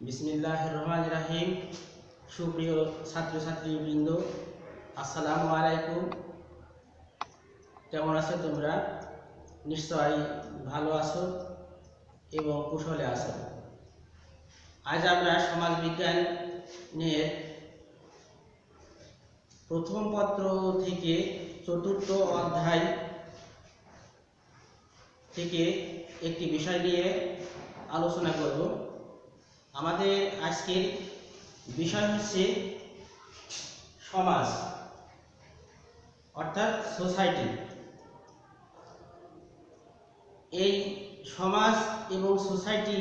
বিসমিল্লাহির রহমানির রহিম। সুপ্রিয় ছাত্রছাত্রীবৃন্দ, আসসালামু আলাইকুম। কেমন আছো তোমরা? নিশ্চয়ই ভালো আছো এবং কুশলে আছো। আজ আমরা সমাজ বিজ্ঞান নিয়ে প্রথম পত্র থেকে চতুর্থ অধ্যায় থেকে একটি বিষয় নিয়ে আলোচনা করব। আমাদের আজকের বিষয় হচ্ছে সমাজ অর্থাৎ সোসাইটি। এই সমাজ এবং সোসাইটি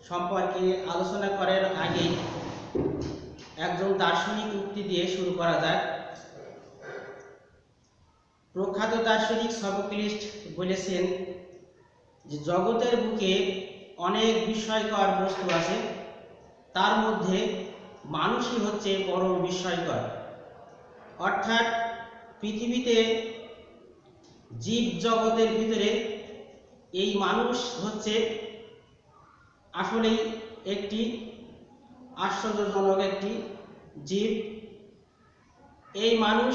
সম্পর্কে আলোচনা করার আগে একজন দার্শনিক উক্তি দিয়ে শুরু করা যাক। প্রখ্যাত দার্শনিক সফোক্লিস বলেছেন যে জগতের বুকে অনেক বিস্ময়কর বস্তু আছে, তার মধ্যে মানুষই হচ্ছে পরম বিস্ময়কর। অর্থাৎ পৃথিবীতে জীব জগতের ভিতরে এই মানুষ হচ্ছে আসলেই একটি আশ্চর্যজনক একটি জীব। এই মানুষ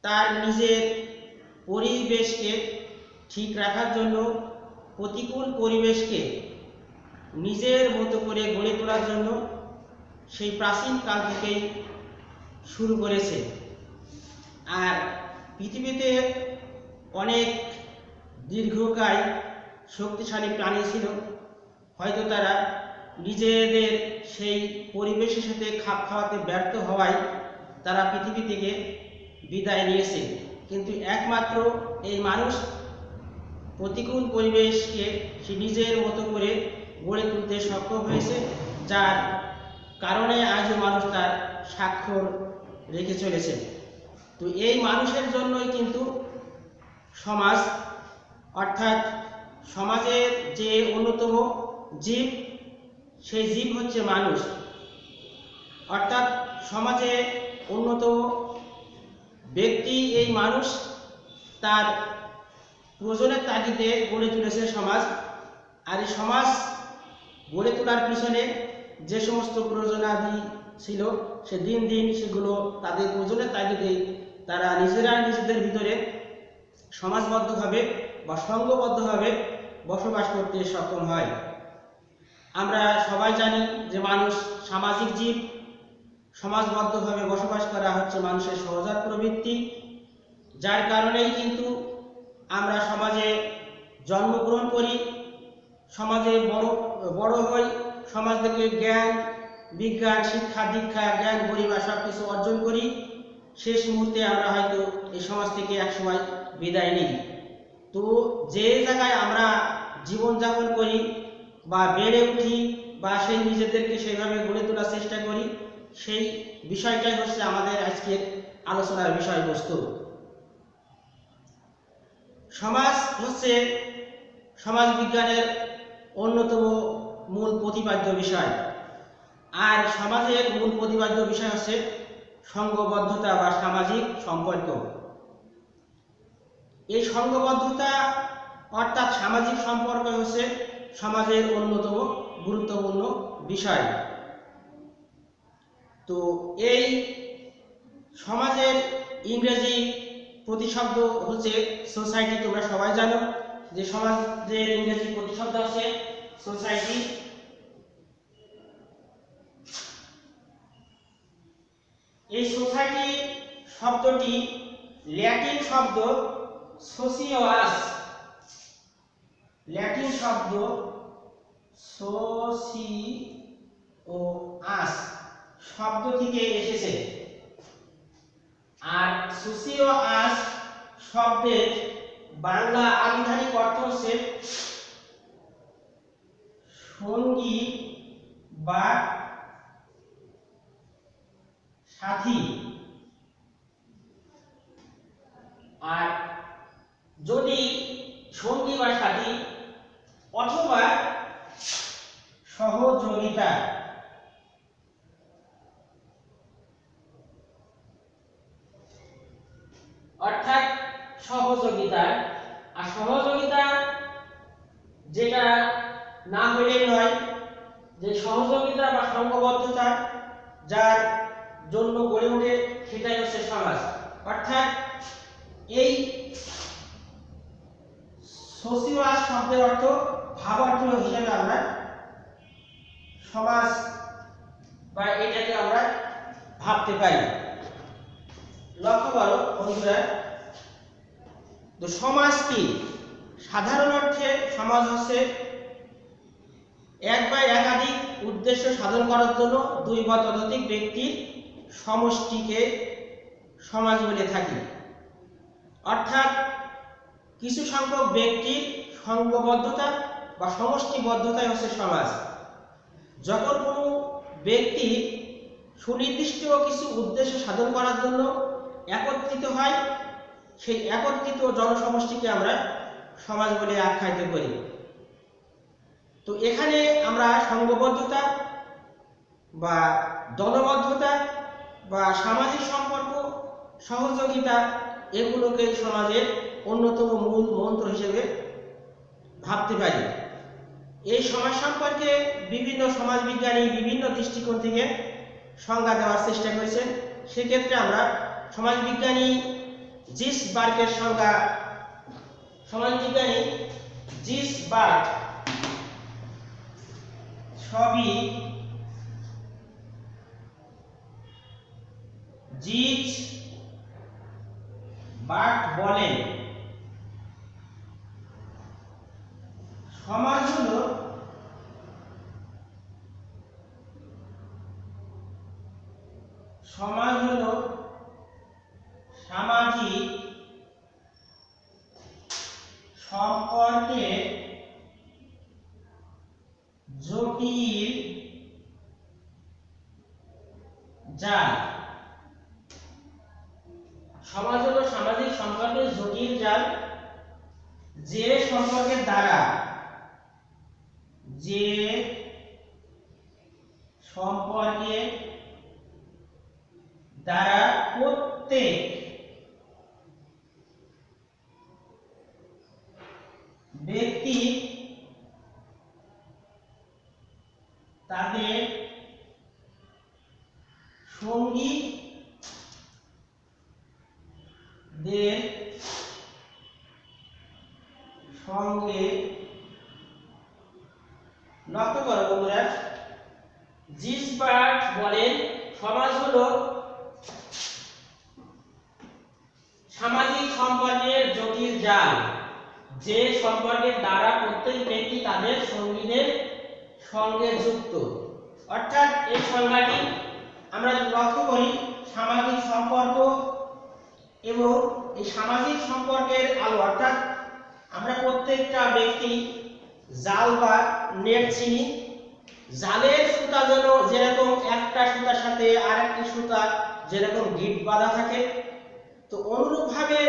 তার নিজের পরিবেশকে ঠিক রাখার জন্য, প্রতিকূল পরিবেশকে নিজের মতো করে গড়ে তোলার জন্য সেই প্রাচীন কাল থেকেই শুরু করেছে। আর পৃথিবীতে অনেক দীর্ঘকায় শক্তিশালী প্রাণী ছিল, হয়তো তারা নিজেদের সেই পরিবেশের সাথে খাপ খাওয়াতে ব্যর্থ হওয়ায় তারা পৃথিবী থেকে বিদায় নিয়েছে। কিন্তু একমাত্র এই মানুষ প্রতিকূল পরিবেশকে সে নিজের মতো করে গড়ে তুলতে সক্ষম হয়েছে, যার কারণে আজও মানুষ তার স্বাক্ষর রেখে চলেছে। তো এই মানুষের জন্যই কিন্তু সমাজ, অর্থাৎ সমাজের যে অন্যতম জীব, সেই জীব হচ্ছে মানুষ। অর্থাৎ সমাজে অন্যতম ব্যক্তি এই মানুষ, তার প্রয়োজনের তাগিদে গড়ে তুলেছে সমাজ। আর এই সমাজ গড়ে তোলার পিছনে যে সমস্ত প্রয়োজনাদি ছিল, সে দিন দিন সেগুলো তাদের প্রয়োজনের তাগিদে তারা নিজেরা নিজেদের ভিতরে সমাজবদ্ধভাবে বা সংঘবদ্ধভাবে বসবাস করতে সক্ষম হয়। আমরা সবাই জানি যে মানুষ সামাজিক জীব। সমাজবদ্ধভাবে বসবাস করা হচ্ছে মানুষের সহজাত প্রবৃত্তি, যার কারণেই কিন্তু আমরা সমাজে জন্মগ্রহণ করি, সমাজে বড় হই, সমাজ থেকে জ্ঞান বিজ্ঞান শিক্ষা দীক্ষা জ্ঞান পরিবার সব কিছু অর্জন করি। শেষ মুহূর্তে আমরা হয়তো এই সমাজ থেকে একসময় বিদায় নিই। তো যে জায়গায় আমরা জীবনযাপন করি বা বেড়ে উঠি বা সেই নিজেদেরকে সেইভাবে গড়ে তোলার চেষ্টা করি, সেই বিষয়টাই হচ্ছে আমাদের আজকের আলোচনার বিষয়বস্তু। সমাজ হচ্ছে সমাজ বিজ্ঞানের অন্যতম মূল প্রতিপাদ্য বিষয়। আর সমাজের মূল প্রতিপাদ্য বিষয় হচ্ছে সংঘবদ্ধতা বা সামাজিক সম্পর্ক। এই সংঘবদ্ধতা অর্থাৎ সামাজিক সম্পর্ক হচ্ছে সমাজের অন্যতম গুরুত্বপূর্ণ বিষয়। তো এই সমাজের ইংরেজি প্রতিশব্দ হচ্ছে সোসাইটি। তোমরা সবাই জানো যে সমাজের ইংরেজি প্রতিশব্দ হচ্ছে সোসাইটি। এই সোসাইটি শব্দটি ল্যাটিন শব্দ সোসিওয়াস, ল্যাটিন শব্দ সোসিওয়াস শব্দ থেকে এসেছে। আর সোসিওয়াস শব্দের বাংলা আধিকারিক অর্থ হচ্ছে সঙ্গী বা সাথী। আর যদি সঙ্গী বা সাথী অথবা সহযোগিতা, অর্থাৎ সহযোগিতা। আর সহযোগিতা যেটা না হলে নয়, যে সহযোগিতা বা সংঘবদ্ধতা যার জন্য গড়ে ওঠে সেটাই হচ্ছে সমাজ। অর্থাৎ এই সোসিওলজি শব্দের অর্থ ভাবার্থ হিসেবে আমরা সমাজ বা এটাকে আমরা ভাবতে পারি। লক্ষ্য করো বন্ধুরা, তো সমাজ কি? সাধারণ অর্থে সমাজ হচ্ছে এক বা একাধিক উদ্দেশ্য সাধন করার জন্য দুই বা ততোধিক ব্যক্তির সমষ্টিকে সমাজ বলে থাকি। অর্থাৎ কিছু সংখ্যক ব্যক্তির সংঘবদ্ধতা বা সমষ্টিবদ্ধতাই হচ্ছে সমাজ। যখন কোনো ব্যক্তি সুনির্দিষ্ট কিছু উদ্দেশ্য সাধন করার জন্য একত্রিত হয়, সেই একত্রিত জনসমষ্টিকে আমরা সমাজ বলে আখ্যায়িত করি। তো এখানে আমরা সংঘবদ্ধতা বা দলবদ্ধতা বা সামাজিক সম্পর্ক, সহযোগিতা এগুলোকে সমাজের অন্যতম মূল মন্ত্র হিসেবে ভাবতে পারি। এই সমাজ সম্পর্কে বিভিন্ন সমাজবিজ্ঞানী বিভিন্ন দৃষ্টিকোণ থেকে সংজ্ঞা দেওয়ার চেষ্টা করেছেন। সেক্ষেত্রে আমরা সমাজবিজ্ঞানী জিসবার্গের সংজ্ঞা, সমাজবিজ্ঞানী জিসবার্গ সবই জিসবার্গ বলেন সমাজ হলো সামাজিক সম্পর্কের জটিল জাল। সমাজ হলো সামাজিক সম্পর্কের জটিল জাল, যে সম্পর্কের দ্বারা প্রত্যেক ব্যক্তি তাদের সঙ্গীদের সঙ্গে, লক্ষ্য করো বন্ধুরা, জিসবার্গ বলেন সমাজ হলো সামাজিক সম্পর্কের জটিল জাল, যে সম্পর্কের দ্বারা প্রত্যেক ব্যক্তি তাদের সঙ্গীদের সঙ্গে যুক্ত। অর্থাৎ এই সংজ্ঞাটি আমরা লক্ষ্য করি সামাজিক সম্পর্ক এবং এই সামাজিক সম্পর্কের আলো, অর্থাৎ আমরা প্রত্যেকটা ব্যক্তি জাল বা নেট চিনি। জালের সুতা যেরকম একটা সুতার সাথে আরেকটি সুতা যেরকম গিট বাঁধা থাকে, তো অনুরূপভাবে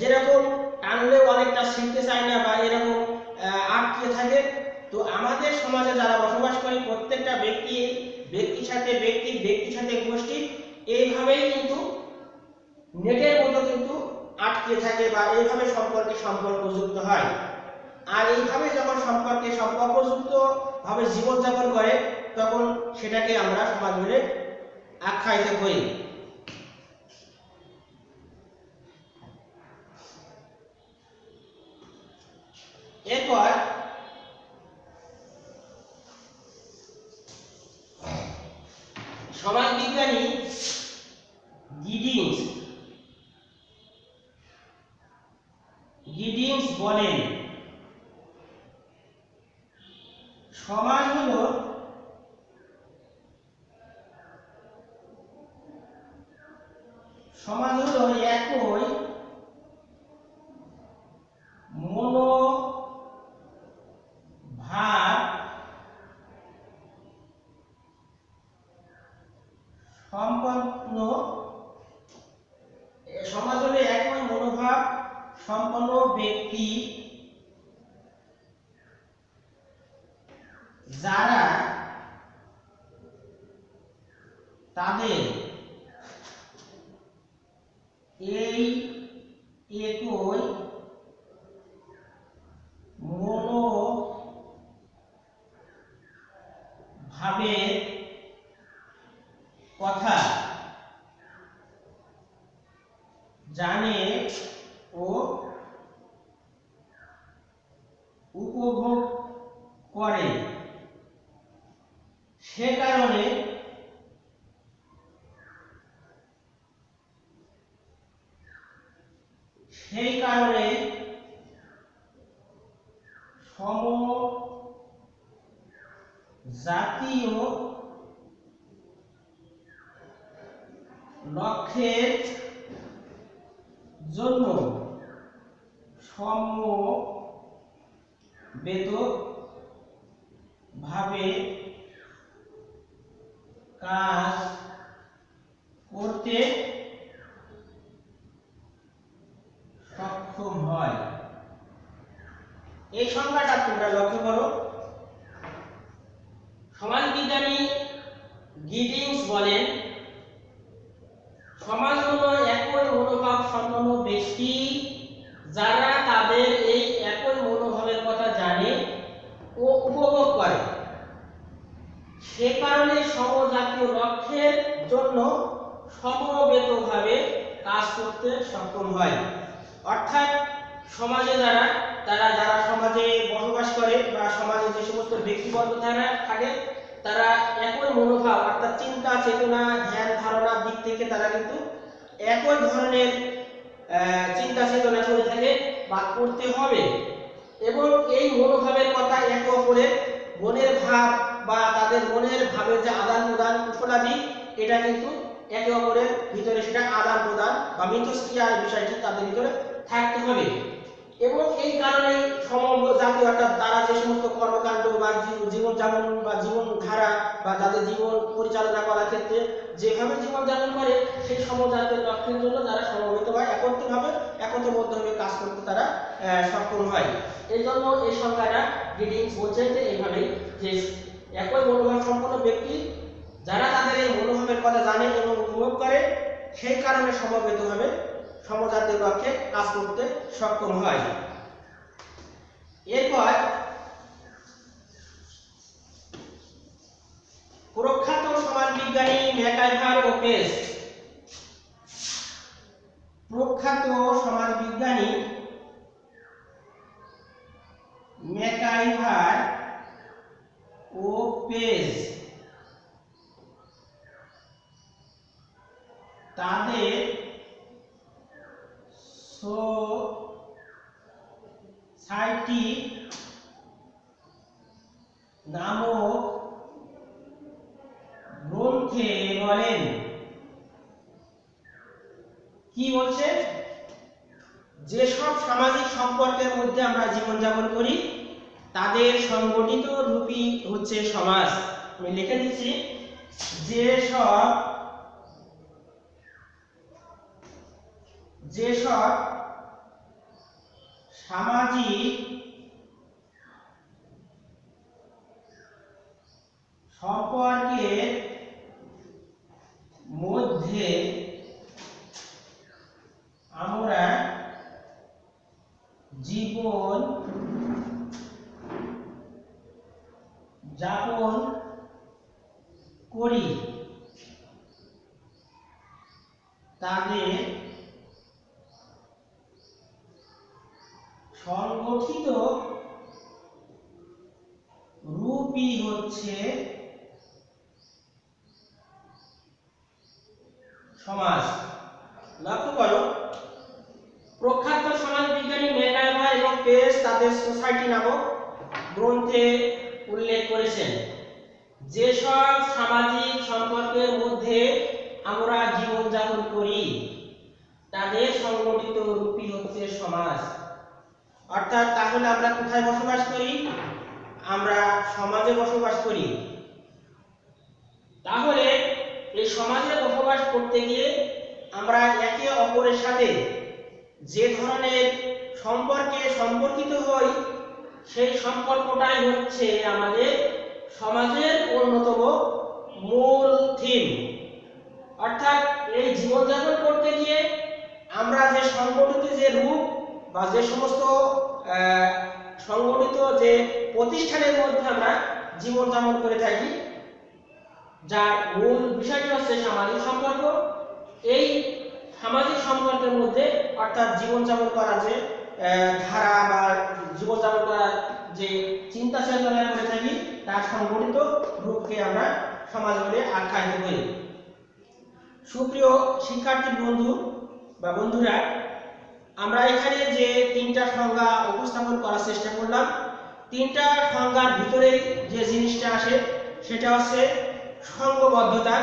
যেরকম টানলেও অনেকটা ছিঁড়তে চায় না বা এরকম আটকে থাকে, তো আমাদের সমাজে যারা বসবাস করে প্রত্যেকটা ব্যক্তির সাথে গোষ্ঠী এইভাবেই কিন্তু নেটের মতো কিন্তু আটকে থাকে বা এইভাবে সম্পর্ক যুক্ত হয়। আর এইভাবে যখন সম্পর্কযুক্ত ভাবে জীবনযাপন করে তখন সেটাকে আমরা সমাজ বলে আখ্যায়িত করি। এরপর সমাজবিজ্ঞানী গিডিংস বলেন সমাজ হলো একই মনোভাব সম্পন্ন ব্যক্তি যারা তাদের এই একই মনোভাব উপভোগ করে। সে কারণে সমজাতীয় লক্ষ্যের জন্য সমবেতভাবে কাজ করতে সক্ষম হয়। এই সংজ্ঞাটা তোমরা লক্ষ্য করো। সমাজবিজ্ঞানী গিডিংস বলেন, সমাজ হলো একই মনোভাব সম্পন্ন ব্যক্তি যারা তাদের এই একই মনোভাবের কথা জানে ও উপভোগ করে। সে কারণে সমজাতীয় লক্ষ্যের জন্য সমবেতভাবে কাজ করতে সক্ষম হয়। অর্থাৎ সমাজে যারা সমাজে বসবাস করে বা সমাজে যে সমস্ত ব্যক্তিবর্গ থাকে তারা একই মনোভাব অর্থাৎ চিন্তা চেতনা ধ্যান ধারণার দিক থেকে তারা কিন্তু একই ধরনের চিন্তা চেতনা করে থাকে বা করতে হবে, এবং এই মনোভাবের কথা একে অপরের মনের ভাব বা তাদের মনের ভাবের যে আদান প্রদান কুশলাদি এটা কিন্তু একে অপরের ভিতরে সেটা আদান প্রদান বা মিথস্ক্রিয়ার বিষয়টি তাদের ভিতরে থাকতে হবে। এবং এই কারণে সমজাতীয় অর্থাৎ তারা যে সমস্ত কর্মকাণ্ড বা জীবনযাপন বা জীবনধারা বা তাদের জীবন পরিচালনা করার ক্ষেত্রে যেভাবে জীবনযাপন করে সেই সমজাতীয় লক্ষ্যের জন্য তারা সমবেত বা একত্রবদ্ধভাবে কাজ করতে তারা সক্ষম হয়। এই জন্য এই সংজ্ঞাটা গিডিংস বলছে যে এইভাবেই যে একই মনোভাব সম্পন্ন ব্যক্তি যারা তাদের এই মনোভাবের কথা জানে এবং উপভোগ করে সেই কারণে সমবেতভাবে সমজাতীয় লক্ষ্যে কাজ করতে সক্ষম হয়। এরপর প্রখ্যাত সমাজবিজ্ঞানী ম্যাকাইভার ও পেস। প্রখ্যাত সমাজবিজ্ঞানী ম্যাকাইভার ও পেস তাদের সোসাইটি নামক গ্রন্থে বলেন, কি বলছে? যেসব সামাজিক সম্পর্কের মধ্যে আমরা জীবনযাপন করি তাদের সংগঠিত রূপই হচ্ছে সমাজ। আমি লিখে দিচ্ছি, যেসব সামাজিক সম্পর্কের মধ্যে আমরা জীবন যাপন করি তাদের সংগঠিত রূপই হচ্ছে সমাজ। লক্ষ্য করো, প্রখ্যাত সমাজবিজ্ঞানী ম্যাকাইভার এবং পেস তাদের সোসাইটি নামক গ্রন্থে উল্লেখ করেছেন, যেসব সামাজিক সম্পর্কের মধ্যে আমরা জীবনযাপন করি তাদের সংগঠিত রূপই হচ্ছে সমাজ। অর্থাৎ তাহলে আমরা কোথায় বসবাস করি? আমরা সমাজে বসবাস করি। তাহলে এই সমাজে বসবাস করতে গিয়ে আমরা একে অপরের সাথে যে ধরনের সম্পর্কে সম্পর্কিত হই সেই সম্পর্কটাই হচ্ছে আমাদের সমাজের অন্যতম মূল থিম। অর্থাৎ এই জীবনযাপন করতে গিয়ে আমরা যে সংগঠিত যে রূপ বা যে সমস্ত সংগঠিত যে প্রতিষ্ঠানের মধ্যে আমরা জীবনযাপন করে থাকি যার মূল বিষয়টি হচ্ছে সামাজিক সম্পর্ক। এই সামাজিক সম্পর্কের মধ্যে অর্থাৎ জীবনযাপন করার যে ধারা বা জীবনযাপন করার যে চিন্তা চেতনা করে থাকি তার সংগঠিত রূপকে আমরা সমাজ বলে আখ্যায়িত করি। সুপ্রিয় শিক্ষার্থী বন্ধু বা বন্ধুরা, আমরা এখানে যে তিনটা সংজ্ঞা উপস্থাপন করার চেষ্টা করলাম, তিনটা সংজ্ঞার ভিতরে যে জিনিসটা আসে সেটা হচ্ছে সংঘবদ্ধতা,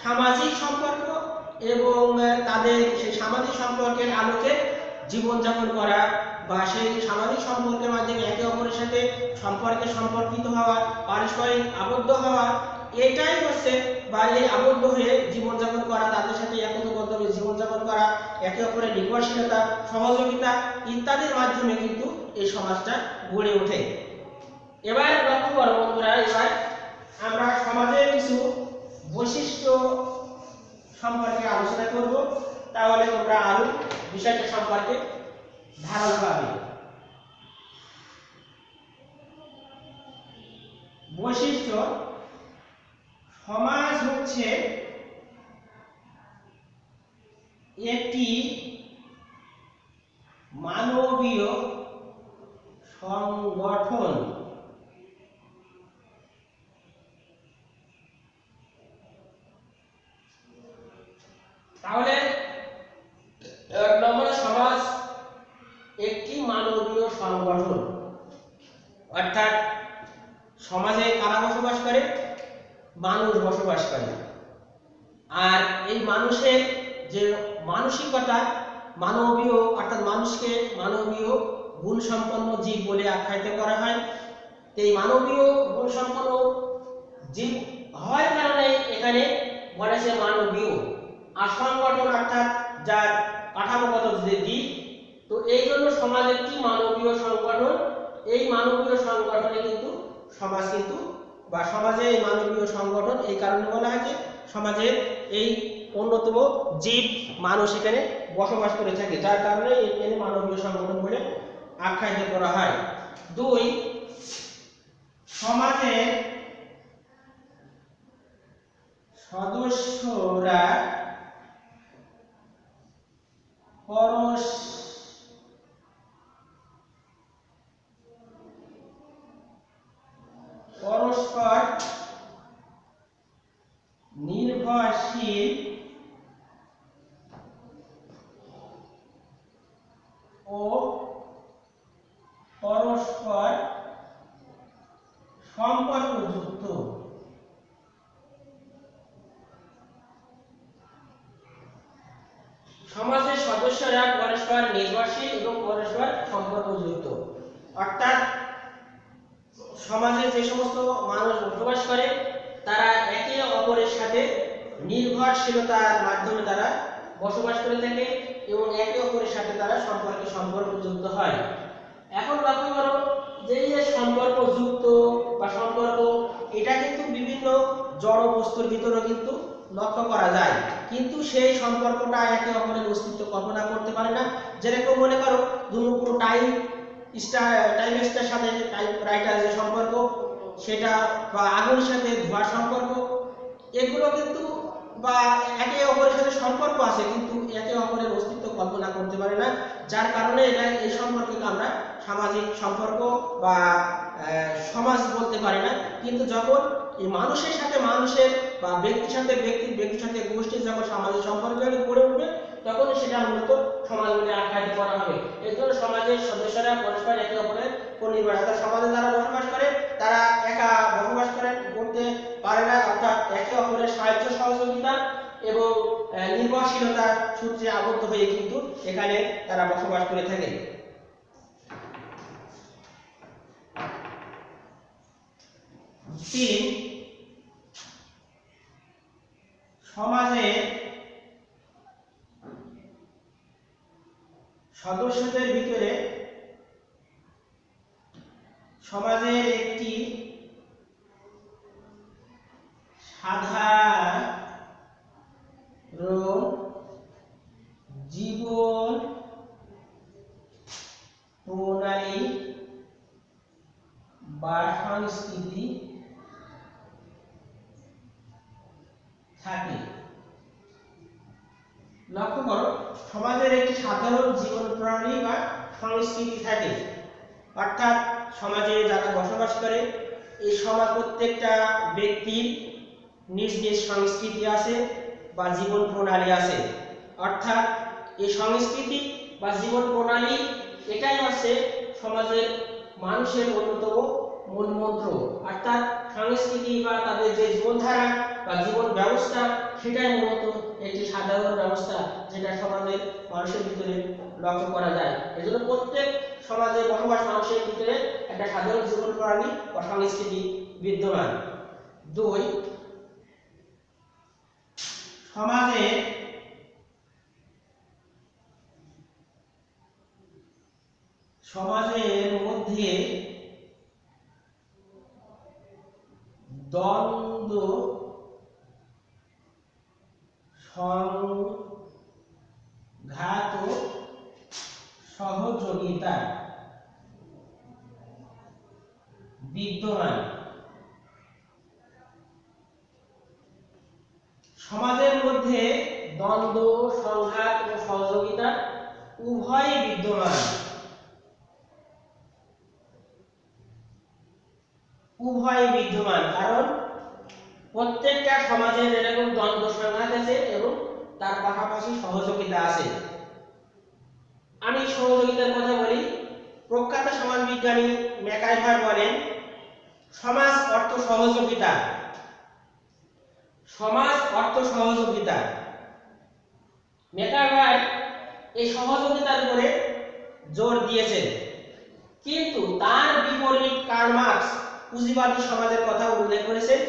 সামাজিক সম্পর্ক এবং তাদের সেই সামাজিক সম্পর্কের আলোকে জীবনযাপন করা বা সেই সামাজিক সম্পর্কের মাধ্যমে একে অপরের সাথে সম্পর্কিত হওয়া, পারস্পরিক আবদ্ধ হওয়া, এটাই হচ্ছে বা এই আবদ্ধ হয়ে জীবনযাপন করা, তাদের সাথে একত্রবদ্ধভাবে জীবনযাপন করা, একে অপরের নির্ভরশীলতা, সহযোগিতা ইত্যাদির মাধ্যমে কিন্তু এই সমাজটা গড়ে ওঠে। এবার লক্ষ্য করো বন্ধুরা, এবার আমরা সমাজের কিছু বৈশিষ্ট্য সম্পর্কে আলোচনা করব, তাহলে তোমরা আরো বিষয়টা সম্পর্কে ধারণা পাবে। বৈশিষ্ট্য: সমাজ হচ্ছে একটি মানবীয় সংগঠন। তাহলে এক নম্বরে সমাজ একটি মানবীয় সংগঠন, অর্থাৎ সমাজে কারা বসবাস করে? মানুষ বসবাস করে। আর এই মানুষের যে মানসিকতা মানবীয়, অর্থাৎ মানুষকে মানবীয় গুণসম্পন্ন জীব বলে আখ্যায়িত করা হয়। এই মানবীয় গুণসম্পন্ন জীব হওয়ার কারণে এখানে বলেছে মানবীয়। আর সংগঠন অর্থাৎ যার কাঠামোগত যে দিক, তো এই জন্য সমাজ একটি মানবীয় সংগঠন। এই মানবীয় সংগঠনে কিন্তু সমাজ কিন্তু বা সমাজে এই মানবীয় সংগঠন এই কারণে বলা হয় যে সমাজের এই অন্যতম জীব মানুষ এখানে বসবাস করে থাকে, যার কারণে এখানে মানবীয় সংগঠন বলে আখ্যায়িত করা হয়। 2, সমাজের সদস্যরা পরস্পর নির্ভরশীল ও পরস্পর সম্পর্কযুক্ত। সমাজের সদস্যরা পরস্পর নির্ভরশীল এবং পরস্পর সম্পর্কযুক্ত, অর্থাৎ সমাজে যে সমস্ত মানুষ বসবাস করে তারা একে অপরের সাথে নির্ভরশীলতার মাধ্যমে তারা বসবাস করে থাকে এবং একে অপরের সাথে তারা সম্পর্কযুক্ত হয়। এখন লক্ষ্য করো যে এই সম্পর্কযুক্ত বা সম্পর্ক, এটা কিন্তু বিভিন্ন জড় বস্তুর ভিতরে কিন্তু লক্ষ্য করা যায়, কিন্তু সেই সম্পর্কটা একে অপরের অস্তিত্ব কল্পনা করতে পারে না। যেরকম মনে করো কোনো টাইপের সাথে টাইপরাইটার যে সম্পর্ক, সেটা বা আগুনের সাথে ধোঁয়ার সম্পর্ক, এগুলো কিন্তু বা একে অপরের সাথে সম্পর্ক আছে কিন্তু একে অপরের অস্তিত্ব কল্পনা করতে পারে না, যার কারণে এই সম্পর্ককে আমরা সামাজিক সম্পর্ক বা সমাজ বলতে পারি না। কিন্তু যখন এই মানুষের সাথে মানুষের বা ব্যক্তির সাথে গোষ্ঠীর যখন সামাজিক সম্পর্ক গড়ে উঠবে, তখন সেটা মূলত সমাজ বলে আখ্যায়িত করা হবে। এর জন্য সমাজের সদস্যরা পরস্পর একে অপরের উপর নির্ভর। অর্থাৎ সমাজে যারা বসবাস করে তারা একা বসবাস করতে পারে না, অর্থাৎ একে অপরের সাহায্য সহযোগিতা এবং নির্ভরশীলতার সূত্রে আবদ্ধ হয়ে কিন্তু এখানে তারা বসবাস করে থাকে। 3, সমাজের সদস্যদের ভিতরে সমাজের একটি সাধারণ জীবন প্রণালী বা সংস্কৃতি থাকে। লক্ষ্য করো, সমাজের একটি সাধারণ জীবন প্রণালী বা সংস্কৃতি থাকে, অর্থাৎ সমাজে যারা বসবাস করে এই সমাজ প্রত্যেকটা ব্যক্তির নিজ নিজ সংস্কৃতি আছে বা জীবন প্রণালী আছে। অর্থাৎ এই সংস্কৃতি বা জীবন প্রণালী এটাই হচ্ছে সমাজের মানুষের অন্যতম মূল মন্ত্র। অর্থাৎ সংস্কৃতি বা তাদের যে জীবনধারা বা জীবন ব্যবস্থা সেটাই মূলত একটি সাধারণ ব্যবস্থা যেটা সমাজের মানুষের ভিতরে লক্ষ্য করা যায়। এজন্য প্রত্যেক সমাজে বসবাস মানুষের ভিতরে একটা সাধারণ জীবন প্রণালী বা সংস্কৃতি বিদ্যমান। 2, সমাজের মধ্যে দ্বন্দ্ব সংঘাত ও সহযোগিতা বিদ্যমান। সমাজের মধ্যে দ্বন্দ্ব, সংঘাত ও সহযোগিতা উভয়ই বিদ্যমান। কারণ প্রত্যেকটা সমাজে যেরকম দ্বন্দ্ব সংঘাত আছে এবং তার পাশাপাশি সহযোগিতা আছে। আমি সহযোগিতার কথা বলি। প্রখ্যাত সমাজবিজ্ঞানী ম্যাকআইভার বলেন সমাজ অর্থ সহযোগিতা। ম্যাকআইভার এই সহযোগিতার উপরে জোর দিয়েছেন, কিন্তু তার বিপরীত কার্ল মার্কস পুঁজিবাদী সমাজের কথা উল্লেখ করেছেন,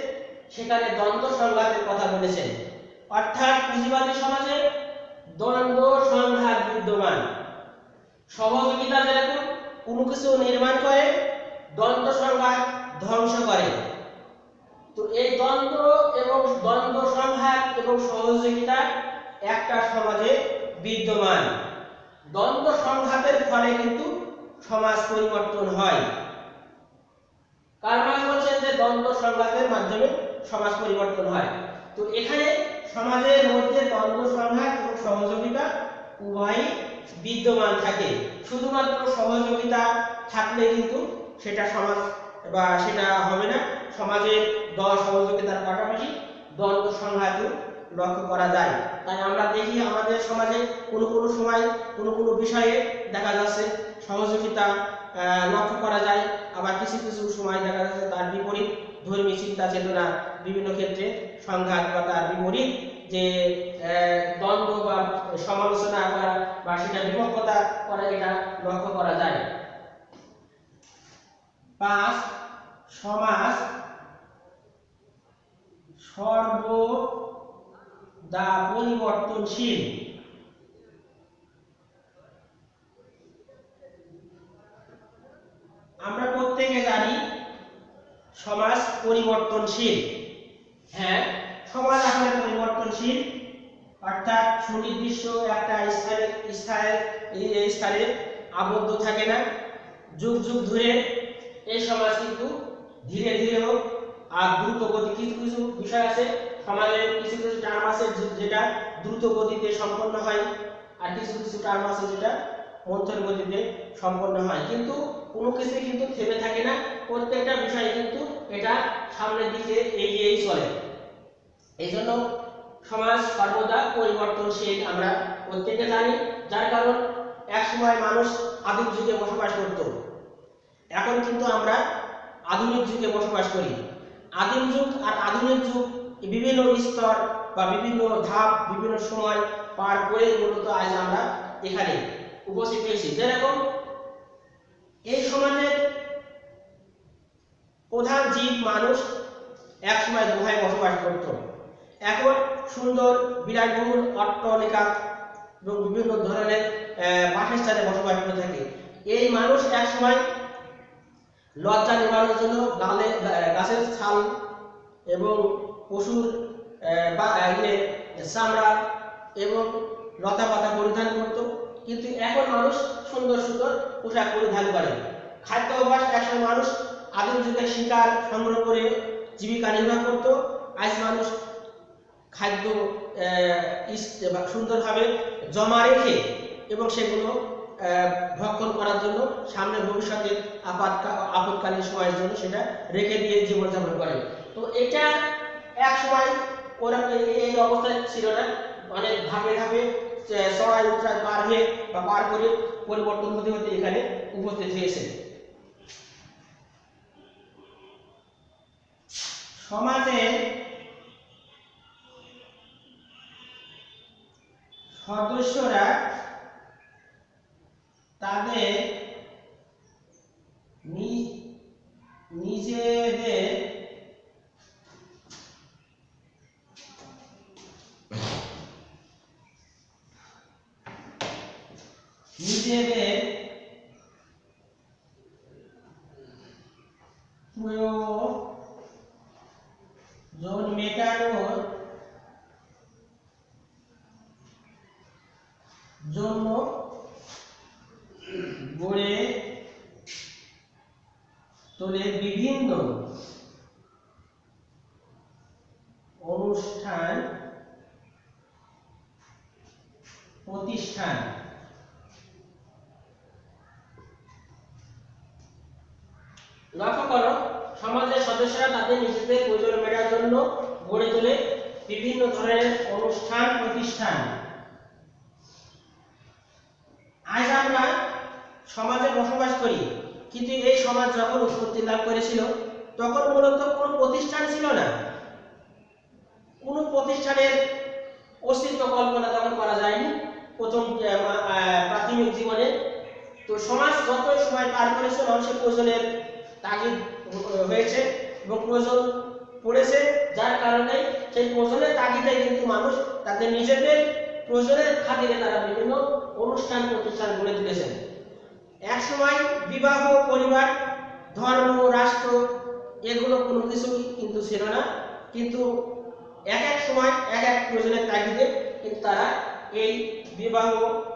সেখানে দ্বন্দ্ব সংঘাতের কথা বলেছেন। অর্থাৎ পুঁজিবাদী সমাজে দ্বন্দ্ব সংঘাত বিদ্যমান। সহযোগিতা যেরকম কোনো কিছু নির্মাণ করে, দ্বন্দ্ব সংঘাত ধ্বংস করে। তো এই দ্বন্দ্ব সংঘাত এবং সহযোগিতা একটা সমাজে বিদ্যমান। দ্বন্দ্ব সংঘাতের ফলে কিন্তু সমাজ পরিবর্তন হয়। কার্ল মার্কস বলছেন যে দ্বন্দ্ব সংঘাতের মাধ্যমে সমাজ পরিবর্তন হয়। তো এখানে সমাজের মধ্যে দ্বন্দ্ব সংঘাত এবং সহযোগিতা উভয়ই বিদ্যমান থাকে। শুধুমাত্র সহযোগিতা থাকলে কিন্তু সেটা সমাজ বা সেটা হবে না। সমাজের সহযোগিতার পাশাপাশি দ্বন্দ্ব সংঘাতও লক্ষ্য করা যায়। তাই আমরা দেখি আমাদের সমাজে কোনো সময় কোনো বিষয়ে দেখা যাচ্ছে সহযোগিতা লক্ষ্য করা যায়, আবার কিছু সময় দেখা যাচ্ছে তার বিপরীত ধর্মীয় চিন্তা চেতনা বিভিন্ন ক্ষেত্রে সংঘাত বা তার বিপরীত যে দ্বন্দ্ব বা সমালোচনা করা বা সেটা বিপক্ষতা করা এটা লক্ষ্য করা যায়। 5, সমাজ সর্বদা পরিবর্তনশীল। আমরা প্রত্যেকে জানি সমাজ পরিবর্তনশীল। হ্যাঁ, সমাজ আসলে পরিবর্তনশীল, অর্থাৎ সুনির্দিষ্ট একটা স্থানে আবদ্ধ থাকে না। যুগ যুগ ধরে এই সমাজ কিন্তু ধীরে ধীরে হোক আর দ্রুত গতি কিছু বিষয় আছে সমাজের, কিছু টার্ম আছে যেটা দ্রুত গতিতে সম্পন্ন হয়, আর কিছু টার্ম আছে যেটা মন্থর গতিতে সম্পন্ন হয়। কিন্তু কোনো কিছু কিন্তু থেমে থাকে না, প্রত্যেকটা বিষয় কিন্তু এটা সামনের দিকে এগিয়েই চলে। এই জন্য সমাজ সর্বদা পরিবর্তনশীল আমরা প্রত্যেকে জানি। যার কারণ এক সময় মানুষ আদিম যুগে বসবাস করত, এখন কিন্তু আমরা আধুনিক যুগে বসবাস করি। আদিম যুগ আর আধুনিক যুগ বিভিন্ন স্তর বা বিভিন্ন ধাপ বিভিন্ন সময় পার করে মূলত আজ আমরা এখানে উপস্থিত হয়েছি। যেরকম এই সমাজের প্রধান জীব মানুষ এক সময় গুহায় বসবাস করত, এখন সুন্দর বিলাসবহুল অট্টালিকা এবং বিভিন্ন ধরনের বাসস্থানে বসবাস করে থাকে। এই মানুষ এক সময় লজ্জা নিবারণের জন্য গাছের ছাল এবং পশুর চামড়া এবং লতা পাতা পরিধান করত, কিন্তু এখন মানুষ সুন্দর সুন্দর পোশাক পরিধান করে। খাদ্য অভ্যাস একসময় মানুষ আদিম যুগে শিকার সংগ্রহ করে জীবিকা নির্বাহ করত, আজ মানুষ খাদ্য সুন্দরভাবে জমা রেখে এবং সেগুলো ভক্ষণ করার জন্য, সামনে ভবিষ্যতে আপৎকালীন সময়ের জন্য সেটা রেখে দিয়ে জীবনযাপন করে। তো এটা এক সময় ওরা এই অবস্থায় ছিল না, অনেক ধাপে ধাপে চড়াই উতরাই পার হয়ে বা পার করে পরিবর্তন হতে হতে এখানে উপস্থিত হয়েছে। সমাজে সদস্যরা তাদের নিজেদের প্রয়োজন মেটানোর জন্য গড়ে তোলে বিভিন্ন অনুষ্ঠান প্রতিষ্ঠান। লক্ষ্য করো, সমাজের সদস্যরা তাদের নিজেদের প্রয়োজন মেটানোর জন্য গড়ে তোলে বিভিন্ন ধরনের অনুষ্ঠান প্রতিষ্ঠান। আজ আমরা সমাজে বসবাস করি, কিন্তু এই সমাজ যখন উৎপত্তি লাভ করেছিল তখন মূলত কোনো প্রতিষ্ঠান ছিল না, কোনো প্রতিষ্ঠানের অস্তিত্ব কল্পনা তখন করা যায়নি প্রথম প্রাথমিক জীবনে। তো সমাজ যতই সময় পার করেছে মানুষের প্রয়োজনের তাগিদ হয়েছে এবং প্রয়োজন পড়েছে, যার কারণে সেই প্রয়োজনের তাগিদে কিন্তু মানুষ তাদের নিজেদের প্রয়োজনের খাতিরে তারা বিভিন্ন অনুষ্ঠান প্রতিষ্ঠান গড়ে তুলেছেন। এক সময় বিবাহ, পরিবার, ধর্ম, রাষ্ট্র এগুলো কোনো কিছু কিন্তু ছিল না, কিন্তু এক এক সময় এক এক প্রয়োজনের তাগিদে কিন্তু তারা এই বিবাহ,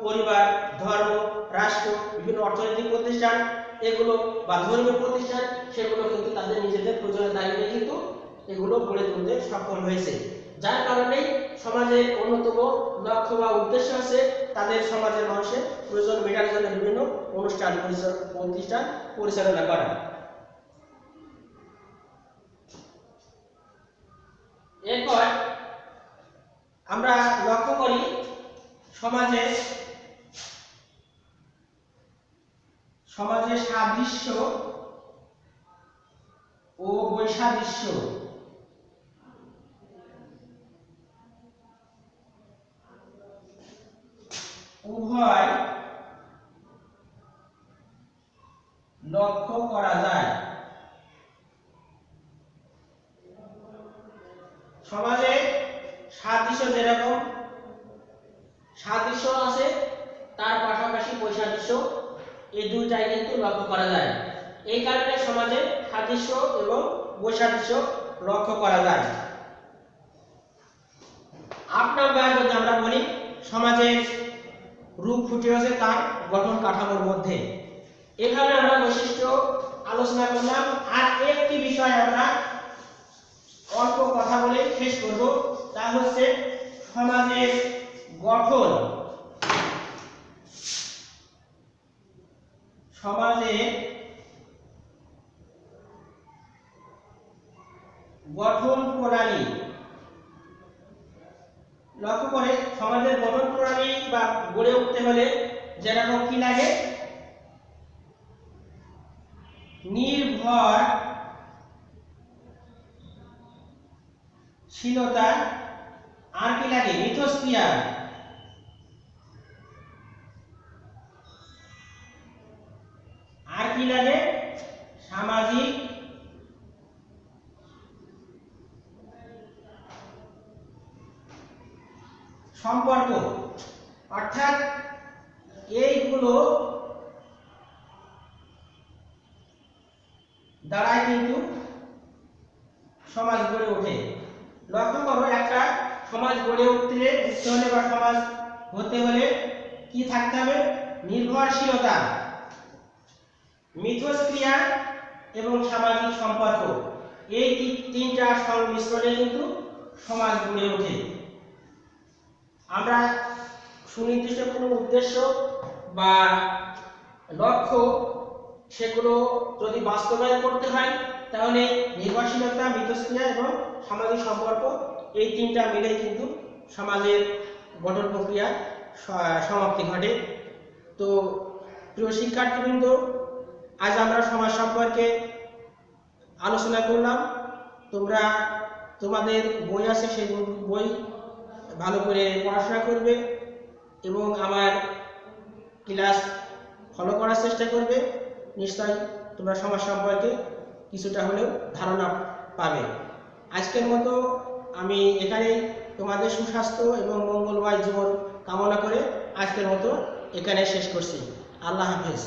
পরিবার, ধর্ম, রাষ্ট্র, বিভিন্ন অর্থনৈতিক প্রতিষ্ঠান এগুলো বা ধর্মীয় প্রতিষ্ঠান সেগুলো কিন্তু তাদের নিজেদের প্রয়োজনের তাগিদে কিন্তু এগুলো গড়ে তুলতে সক্ষম হয়েছে। যার কারণে সমাজের অন্যতম লক্ষ্য বা উদ্দেশ্য আছে তাদের সমাজের মানুষের প্রয়োজন মেটানোর জন্য বিভিন্ন অনুষ্ঠান প্রতিষ্ঠান পরিচালনা করা। এরপর আমরা লক্ষ্য করি সমাজের সাদৃশ্য ও বৈসাদৃশ্য উভয় লক্ষ্য করা যায়। সমাজে সাদৃশ্য যেরকম সাদৃশ্য আছে তার পাশাপাশি বৈসাদৃশ্য এই দুইটাই কিন্তু লক্ষ্য করা যায়। এই কারণে সমাজে সাদৃশ্য এবং বৈসাদৃশ্য লক্ষ্য করা যায়। ৮ নম্বর যদি আমরা বলি সমাজের রূপ ফুটে আছে তার গঠন কাঠামোর মধ্যে। এখানে আমরা বৈশিষ্ট্য আলোচনা করলাম, আর একটি বিষয় আমরা অল্প কথা বলে শেষ করব, তা হচ্ছে সমাজের গঠন। সমাজের গঠন প্রণালী। লক্ষ্য করে সমাজের গঠন প্রণালী বা গড়ে উঠতে হলে যেরকম কি লাগে, নির্ভরশীলতা, আর কি লাগে, মিথস্ক্রিয়া, আর কি লাগে, সামাজিক সম্পর্ক। অর্থাৎ এইগুলো দ্বারাই কিন্তু সমাজ গড়ে ওঠে। লক্ষ্য করো, একটা সমাজ গড়ে উঠতে হলে বা সমাজ হতে হলে কি থাকতে হবে, নির্ভরশীলতা, মিথস্ক্রিয়া এবং সামাজিক সম্পর্ক। এই তিনটা সংমিশ্রণে কিন্তু সমাজ গড়ে ওঠে। আমরা সুনির্দিষ্ট কোনো উদ্দেশ্য বা লক্ষ্য সেগুলো যদি বাস্তবায়ন করতে হয় তাহলে নির্ভরশীলতা, মিথস্ক্রিয়া এবং সামাজিক সম্পর্ক এই তিনটা মিলেই কিন্তু সমাজের গঠন প্রক্রিয়া সমাপ্তি ঘটে। তো প্রিয় শিক্ষার্থীবৃন্দ, আজ আমরা সমাজ সম্পর্কে আলোচনা করলাম। তোমরা তোমাদের বই আছে, সেই বই ভালো করে পড়াশোনা করবে এবং আমার ক্লাস ফলো করার চেষ্টা করবে। নিশ্চয়ই তোমরা সমাজ সম্পর্কে কিছুটা হলেও ধারণা পাবে। আজকের মতো আমি এখানেই তোমাদের সুস্বাস্থ্য এবং মঙ্গলময় জীবন কামনা করে আজকের মতো এখানে শেষ করছি। আল্লাহ হাফেজ।